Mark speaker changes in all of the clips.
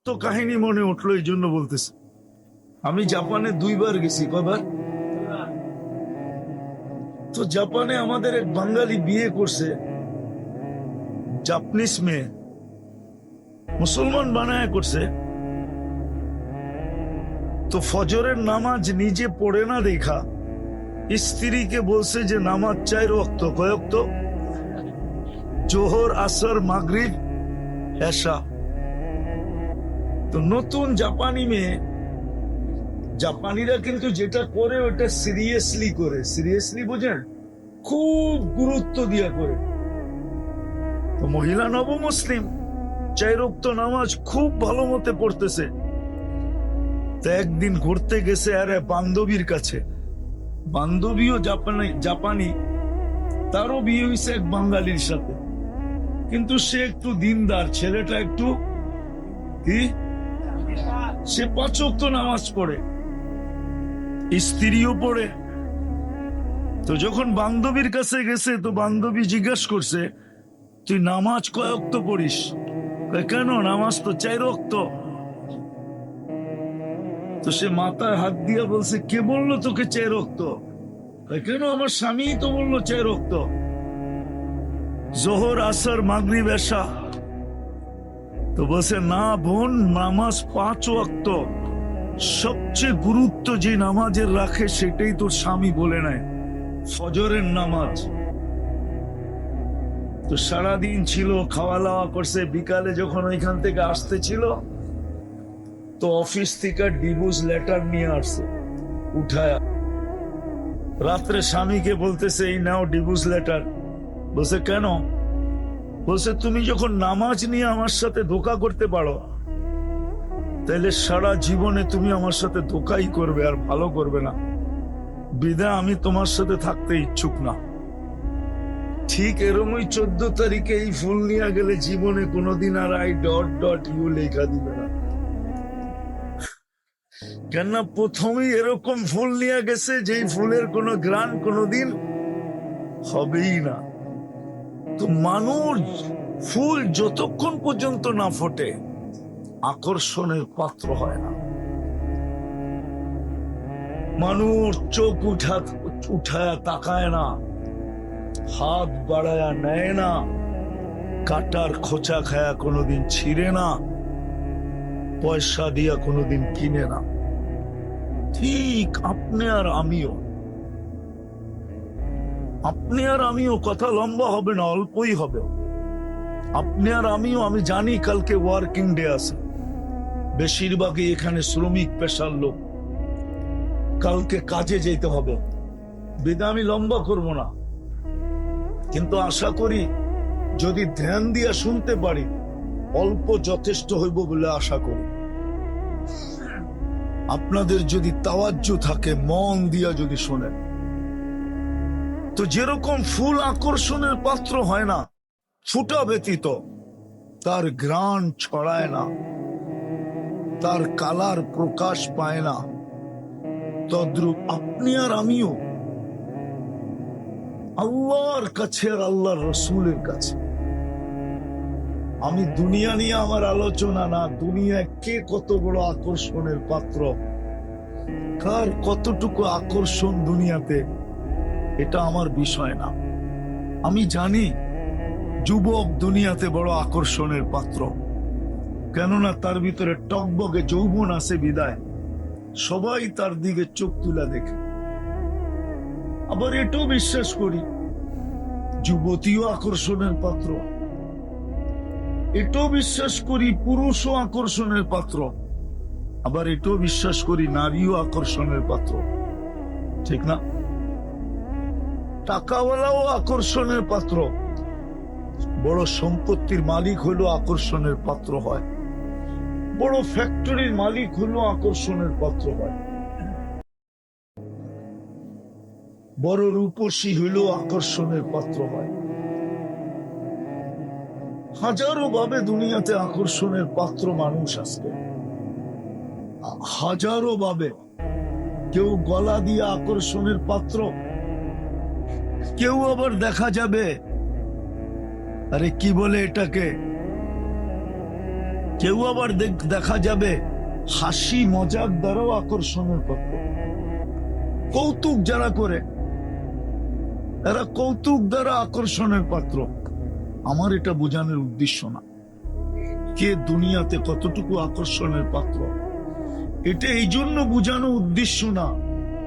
Speaker 1: সত্য কাহিনী মনে উঠলো, এই জন্য বলতেছি। আমি জাপানে 2 বার গেছি। কয়বার? তো জাপানে আমাদের এক বাঙালি বিয়ে করছে জাপানিজ মেয়ে, মুসলমান বানায় করছে। তো ফজরের নামাজ নিজে পড়ে না দেখা স্ত্রীকে বলছে যে নামাজ 4 ওয়াক্ত। কয় ওয়াক্ত? জোহর, আসর, মাগরিব, এশা। তো নতুন জাপানি মেয়ে, জাপানিরা কিন্তু যেটা করে ওটা সিরিয়াসলি করে। সিরিয়াসলি বোঝেন? খুব গুরুত্ব দিয়া করে। তো মহিলা নবমুসলিম 4 ওয়াক্ত নামাজ খুব ভালো মতে পড়তেছে। তো একদিন ঘুরতে গেছে আরে বান্ধবীর কাছে। বান্ধবীও জাপানি, তারও বিয়ে হয়েছে এক বাঙালির সাথে, কিন্তু সে একটু দিনদার, ছেলেটা একটু কি, সে 5 ওয়াক্ত নামাজ পড়ে, স্ত্রীও পড়ে। তো যখন বান্ধবীর কাছে গেছে তো বান্ধবী জিজ্ঞাসা করছে, তুই নামাজ কয় ওয়াক্ত পড়িস? কেন, নামাজ তো 4 ওয়াক্ত। তো সে মাথায় হাত দিয়া বলছে, কে বললো তোকে 4 ওয়াক্ত? কেন, আমার স্বামী তো বললো 4 ওয়াক্ত। জোহর, আসর, মাগরিব, এশা। তো বলছে, না বোন, নামাজ 5 ওয়াক্ত। সবচেয়ে গুরুত্ব যে নামাজের রাখে সেটাই তোর স্বামী বলে নেয়, ফজরের নামাজ। তো সারাদিন ছিল, খাওয়া দাওয়া করছে। বিকালে যখন ওইখান থেকে আসতে ছিল তো অফিস থেকে ডিভোর্স লেটার নিয়ে আসছে উঠায়। রাত্রে স্বামীকে বলতেছে, এই নাও ডিভোর্স লেটার। বলছে, কেন? বলছে, তুমি যখন নামাজ নিয়ে আমার সাথে ধোঁকা করতে পারো তাহলে সারা জীবনে তুমি আমার সাথে ধোঁকাই করবে, আর ভালো করবে না। বিধায় আমি তোমার সাথে থাকতে ইচ্ছুক না। ঠিক এরকমই 14 তারিখে এই ফুল নিয়ে গেলে জীবনে কোনোদিন আর I.U লেখা দিবে না। কেননা প্রথমেই এরকম ফুল নিয়ে গেছে যেই ফুলের কোনো গ্রান কোনোদিন হবেই না। তো মানুষ ফুল যতক্ষণ পর্যন্ত না ফোটে আকর্ষণের পাত্র হয় না। মানুষ চোখ উঠায় তাকায় না, হাত বাড়ায়া নেয় না, কাটার খোঁচা খায়া কোনোদিন ছিঁড়ে না, পয়সা দিয়া কোনোদিন কিনে না। ঠিক আপনি আর আমিও, কথা লম্বা হবে না, অল্পই হবে। আপনি আর আমিও, আমি জানি কালকে ওয়ার্কিং ডে আছে, বেশিরভাগই এখানে শ্রমিক পেশার লোক, কালকে কাজে যেতে হবে। বিধায় আমি লম্বা করব না, কিন্তু আশা করি যদি ধ্যান দিয়া শুনতে পারি অল্প যথেষ্ট হইব বলে আশা করি। আপনাদের যদি তাওয়াজ্জু থাকে, মন দিয়া যদি শোনেন, তো যেরকম ফুল আকর্ষণের পাত্র হয় না ফুটা ব্যতীত, তার ঘ্রাণ ছড়ায় না, তার কালার প্রকাশ পায় না, তদ্রূপ আপনি আর আমিও আল্লাহর কাছে আর আল্লাহর রসুলের কাছে। আমি দুনিয়া নিয়ে আমার আলোচনা না, দুনিয়ায় কে কত বড় আকর্ষণের পাত্র, কার কতটুকু আকর্ষণ দুনিয়াতে, এটা আমার বিষয় না। আমি জানি যুবক দুনিয়াতে বড় আকর্ষণের পাত্র, কেননা তার ভিতরে টকবগে যৌবন আছে বিদায় সবাই তার দিকে চোখ তুলা দেখে। আবার এটাও বিশ্বাস করি যুবতীও আকর্ষণের পাত্র, এটাও বিশ্বাস করি পুরুষও আকর্ষণের পাত্র, আবার এটাও বিশ্বাস করি নারীও আকর্ষণের পাত্র। ঠিক না? টাকাওয়ালাও আকর্ষণের পাত্র, বড় সম্পত্তির মালিক হইলেও আকর্ষণের পাত্র হয়, বড় ফ্যাক্টরির মালিক হইলেও আকর্ষণের পাত্র হয়, বড় রূপসী হইলেও আকর্ষণের পাত্র হয়। হাজারো ভাবে দুনিয়াতে আকর্ষণের পাত্র মানুষ আছে, হাজারো ভাবে। কেউ গলা দিয়ে আকর্ষণের পাত্র, কেউ আবার দেখা যাবে আরে কি বলে এটাকে, কেউ আবার দেখা যাবে হাসি মজাক দ্বারাও আকর্ষণের পাত্র। কৌতুক যারা করে এরা কৌতুক দ্বারা আকর্ষণের পাত্র। আমার এটা বোঝানোর উদ্দেশ্য না কে দুনিয়াতে কতটুকু আকর্ষণের পাত্র, এটা এই জন্য বোঝানো উদ্দেশ্য না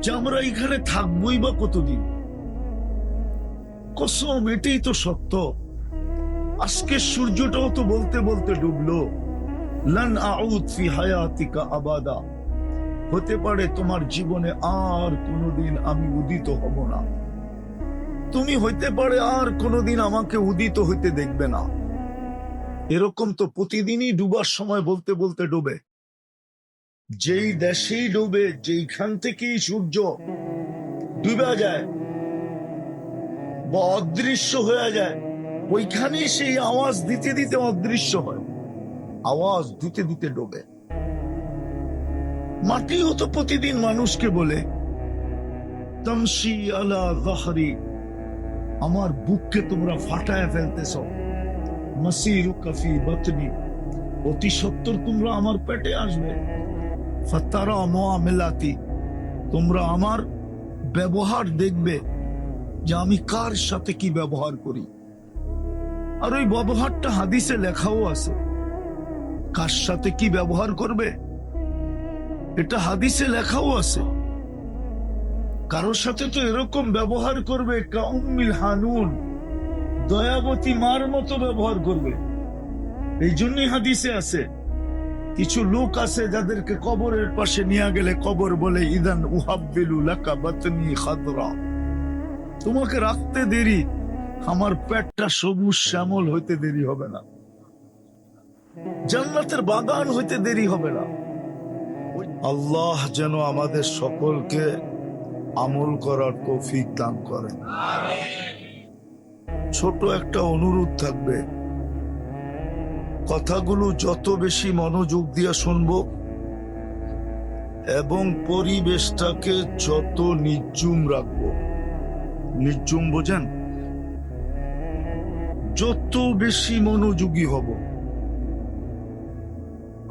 Speaker 1: যে আমরা এখানে থাকবোই বা কতদিন। কসম, এটাই তো সত্য। আজকের সূর্যটাও তো বলতে বলতে ডুবলো। লান আউদ ফি হায়াতিকা আবাদা, হতে পারে তোমার জীবনে আর কোনোদিন আমি উদিত হব না। তুমি হইতে পারে আর কোনোদিন আমাকে উদিত হইতে দেখবে না। এরকম তো প্রতিদিনই ডুবার সময় বলতে বলতে ডুবে। যেই দেশেই ডুবে, যেইখান থেকেই সূর্য ডুবে যায় বা অদৃশ্য হয়ে যায়, ওইখানেই সেই আওয়াজ দিতে দিতে অদৃশ্য হয়, আওয়াজ দিতে দিতে ডোবে। মাটিও তো প্রতিদিন মানুষকে বলে তামশি আলা যাহরি, আমার বুককে তোমরা ফাটায় ফেলতেছ। মাসিরুকা ফি বাতনি, অতি সত্বর তোমরা আমার পেটে আসবে। ফাতারা মুআমিলাতি, তোমরা আমার ব্যবহার দেখবে যে আমি কার সাথে কি ব্যবহার করি। আর ওই ব্যবহারটা হাদিসে লেখাও আছে, কার সাথে কি ব্যবহার করবে এটা হাদিসে লেখাও আছে। কারোর সাথে তো এরকম ব্যবহার করবে কাউমিল হানুন, দয়াবতী মার মতো ব্যবহার করবে। এই জন্যই হাদিসে আছে কিছু লোক আছে যাদেরকে কবরের পাশে নিয়ে গেলে কবর বলে ইদান উহাব্বিলু লাকা বাতনি খাদরা, তোমাকে রাখতে দেরি, আমার পেটটা সবুজ শ্যামল হইতে দেরি হবে না, জান্নাতের বাগান হইতে দেরি হবে না। আল্লাহ যেন আমাদের সকলকে আমল করার তৌফিক দান করেন। ছোট একটা অনুরোধ থাকবে, কথাগুলো যত বেশি মনোযোগ দিয়ে শুনবো এবং পরিবেশটাকে যত নির্জুম রাখবো। নির্জুম বোঝেন? যত বেশি মনোযোগী হব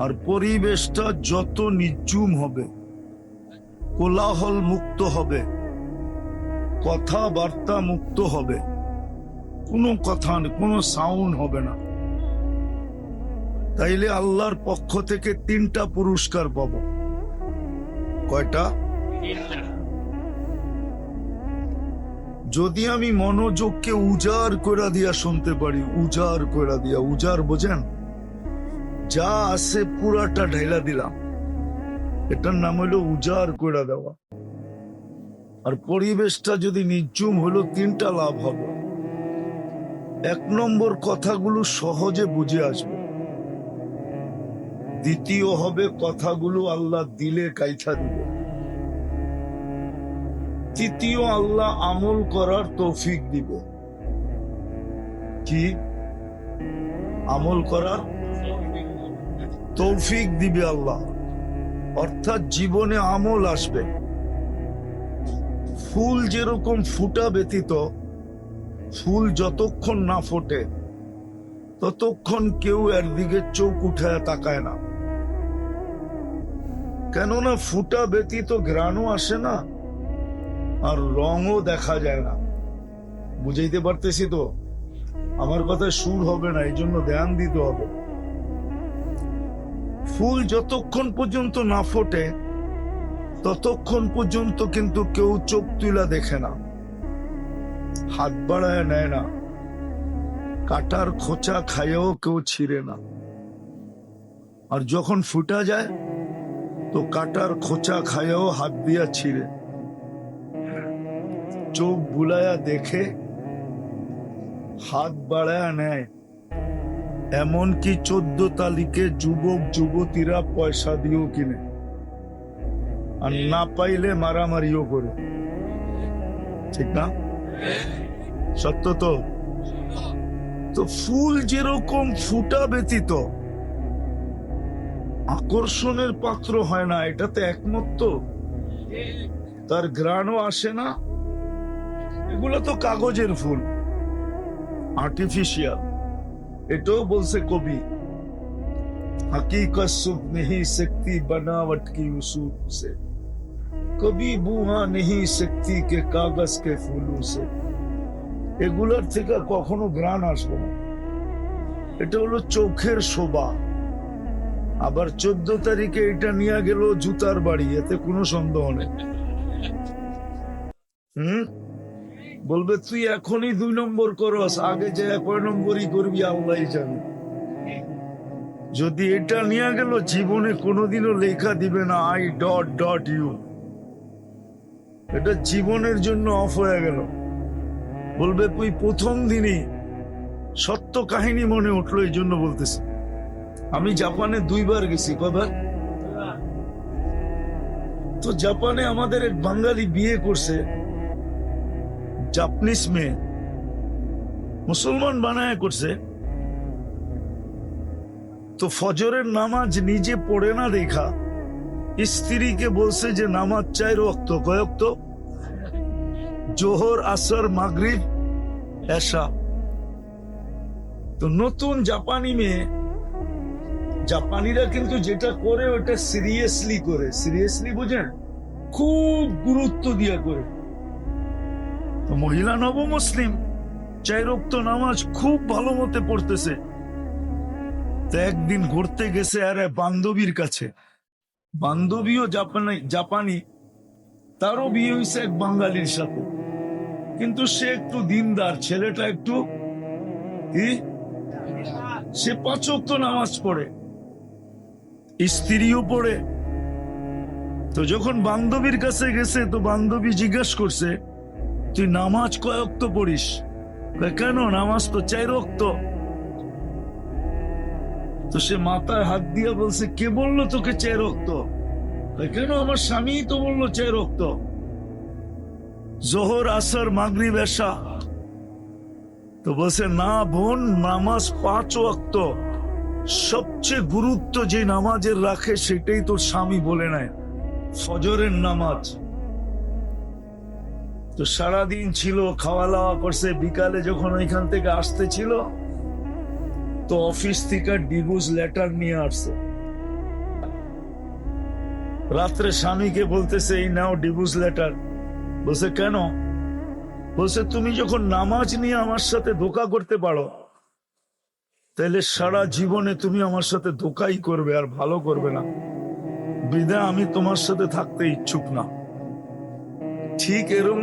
Speaker 1: আর পরিবেশটা যত নির্জুম হবে, কোলাহল মুক্ত হবে, কথাবার্তা মুক্ত হবে, কোনো কথা কোনো সাউন্ড হবে না, তাইলে আল্লাহর পক্ষ থেকে 3টা পুরস্কার পাব। কয়টা? যদি আমি মনোযোগকে উজাড় করে দিয়া শুনতে পারি, উজাড় করে দিয়া, উজাড় বোঝেন? যা আছে পুরাটা ঢাইলা দিলাম, এটার নাম হলো উজাড় করে দেওয়া। আর পরিবেশটা যদি নির্জুম হলো 3টা লাভ হবে। 1 নম্বর, কথাগুলো সহজে বুঝে আসবে। দ্বিতীয় হবে, কথাগুলো আল্লাহ দিলে কাইথা দিবে। তৃতীয়, আল্লাহ আমল করার তৌফিক দিবে। কি? আমল করার তৌফিক দিবে আল্লাহ, অর্থাৎ জীবনে আমল আসবে। ফুল যেরকম ফুটা ব্যতীত, ফুল যতক্ষণ না ফোটে ততক্ষণ কেউ এর দিকে চোখ উঠায় তাকায় না, কেননা ফুটা ব্যতীত ঘ্রাণও আসে না আর রঙও দেখা যায় না। বুঝাইতে পারতেছি তো? আমার কথায় সুর হবে না, এই জন্য ধ্যান দিতে হবে। ফুল যতক্ষণ পর্যন্ত না ফোটে ততক্ষণ পর্যন্ত কিন্তু কেউ চোখ তুলা দেখে না, হাত বাড়ায় নেয় না, কাটার খোঁচা খাইয়েও কেউ ছিঁড়ে না। আর যখন ফুটা যায় তো কাটার খোঁচা খাইয়েও হাত দিয়া ছিঁড়ে, চোখ বুলায়া দেখে, হাত বাড়ায়া নেয়। এমনকি 14 তারিখে যুবক যুবতীরা পয়সা দিয়েও কিনে, আর না পাইলে মারামারিও করে। ঠিক না? সত্য তো? তো ফুল যেরকম ফুটা ব্যতীত আকর্ষণের পাত্র হয় না, এটাতে একমত তো? তার ঘ্রাণও আসে না। এগুলো তো কাগজের ফুল, আর্টিফিশিয়াল। এটাও বলছে কবি, हकीकत सुख नहीं सकती बनावट की उसूल से, कभी बुहा नहीं सकती के कागज के फूलों से। এগুলোর থেকে কখনো গ্রান আসবে না। এটা হলো চোখের শোভা। আবার 14 তারিখে এটা নিয়ে গেল জুতার বাড়ি, এতে কোনো সন্দেহ নেই। বলবে তুই এখনই 2 নম্বর করস, আগে যে কয় নম্বরই করবি আল্লাহই জানে। যদি এটা নিয়ে গেল জীবনে কোনোদিনও লেখা দিবে না I.U, এটা জীবনের জন্য অফ হয়ে গেল। বলবে তুই প্রথম দিনই সত্য কাহিনী মনে উঠলো, এই জন্য বলতেছি। আমি জাপানে 2 বার গেছি। কবার? তো জাপানে আমাদের এক বাঙালি বিয়ে করছে, জাপানিজ মেয়ে, মুসলমান বানায় করছে। তো ফজরের নামাজ নিজে পড়ে না দেখা স্ত্রীকে বলছে যে নামাজ 4 ওয়াক্ত। কয় ওয়াক্ত? জোহর, আসর, মাগরিব, এশা। তো নতুন জাপানি মেয়ে, জাপানিরা কিন্তু যেটা করে ওটা সিরিয়াসলি করে। সিরিয়াসলি বুঝেন? খুব গুরুত্ব দিয়ে করে। তো মহিলা নব মুসলিম 4 ওয়াক্ত নামাজ খুব ভালো মতে পড়তেছে। তো একদিন ঘুরতে গেছে আর বান্ধবীর কাছে। বান্ধবীও জাপানি, তারও বিয়ে হয়েছে এক বাঙালির সাথে, কিন্তু সে একটু দিনদার, ছেলেটা একটু সে 5 ওয়াক্ত নামাজ পড়ে, স্ত্রীও পড়ে। তো যখন বান্ধবীর কাছে গেছে তো বান্ধবী জিজ্ঞেস করছে, তুই নামাজ কয় ওয়াক্ত পড়িস? কেন, নামাজ তো 4 ওয়াক্ত। তো সে মাথায় হাত দিয়ে বলছে, কে বললো তোকে 4 ওয়াক্ত? কেন, আমার স্বামী তো বললো 4 ওয়াক্ত। জোহর, আসর, মাগরিব, এশা। তো বলছে, না বোন, নামাজ 5 ওয়াক্ত। সবচেয়ে গুরুত্ব যে নামাজের রাখে সেটাই তোর স্বামী বলে নেয়, ফজরের নামাজ। তো সারাদিন ছিল, খাওয়া দাওয়া করছে। বিকালে যখন ওইখান থেকে আসতে ছিল তো অফিস থেকে ডিভোর্স লেটার নিয়ে আসছে। রাত্রে স্বামীকে বলতেছে, এই নাও ডিভোর্স লেটার। বলছে, কেন? বলছে, তুমি যখন নামাজ নিয়ে আমার সাথে ধোঁকা করতে পারো, তাহলে সারা জীবনে তুমি আমার সাথে ধোঁকাই করবে, আর ভালো করবে না। বিধায় আমি তোমার সাথে থাকতে ইচ্ছুক না। ঠিক এরকম